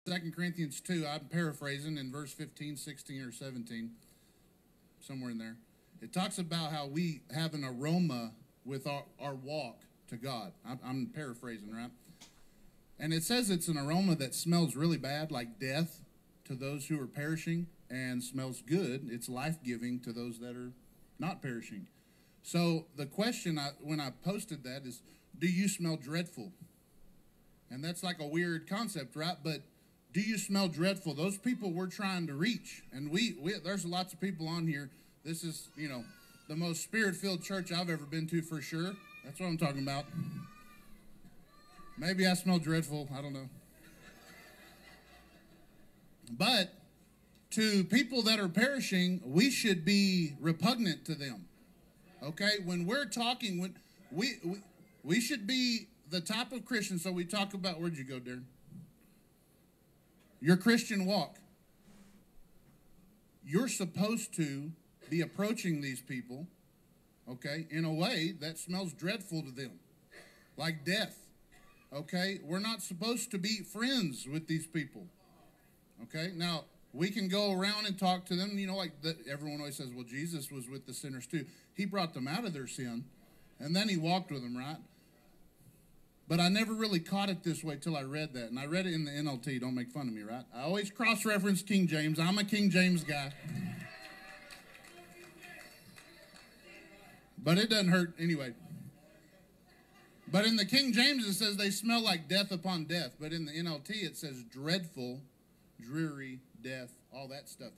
Second Corinthians 2, I'm paraphrasing in verse 15, 16, or 17, somewhere in there. It talks about how we have an aroma with our walk to God. I'm paraphrasing, right? And it says it's an aroma that smells really bad, like death to those who are perishing, and smells good. It's life-giving to those that are not perishing. So the question when I posted that is, do you smell dreadful? And that's like a weird concept, right? But do you smell dreadful? Those people we're trying to reach. And there's lots of people on here. This is, the most spirit-filled church I've ever been to for sure. That's what I'm talking about. Maybe I smell dreadful. I don't know. But to people that are perishing, we should be repugnant to them. Okay? When we're talking, we should be the type of Christian. So we talk about, where'd you go, Darren? Your Christian walk. You're supposed to be approaching these people, okay, in a way that smells dreadful to them, like death. Okay? We're not supposed to be friends with these people. Okay? Now, we can go around and talk to them, everyone always says, well, Jesus was with the sinners too. He brought them out of their sin, and then he walked with them, right? But I never really caught it this way till I read that. And I read it in the NLT. Don't make fun of me, right? I always cross-reference King James. I'm a King James guy. But it doesn't hurt anyway. But in the King James, it says they smell like death upon death. But in the NLT, it says dreadful, dreary, death, all that stuff.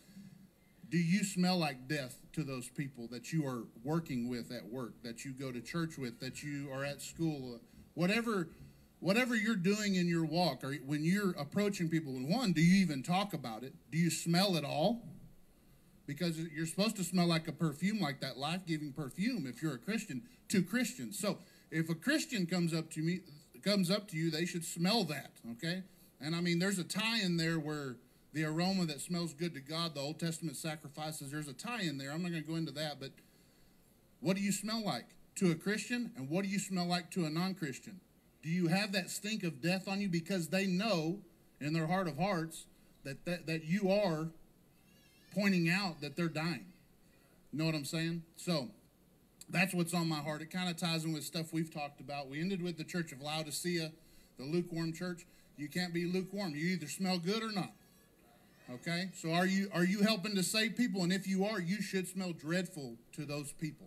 Do you smell like death to those people that you are working with at work, that you go to church with, that you are at school? Whatever you're doing in your walk, or when you're approaching people, one, do you even talk about it? Do you smell it all? Because you're supposed to smell like a perfume, like that life-giving perfume, if you're a Christian, to Christians. So if a Christian comes up to you, they should smell that, okay? And I mean, there's a tie in there where the aroma that smells good to God, the Old Testament sacrifices, there's a tie in there. I'm not going to go into that, but what do you smell like to a Christian, and what do you smell like to a non-Christian? Do you have that stink of death on you because they know in their heart of hearts that you are pointing out that they're dying? You know what I'm saying? So that's what's on my heart. It kind of ties in with stuff we've talked about. We ended with the church of Laodicea, the lukewarm church. You can't be lukewarm. You either smell good or not. Okay? So are you helping to save people? And if you are, you should smell dreadful to those people.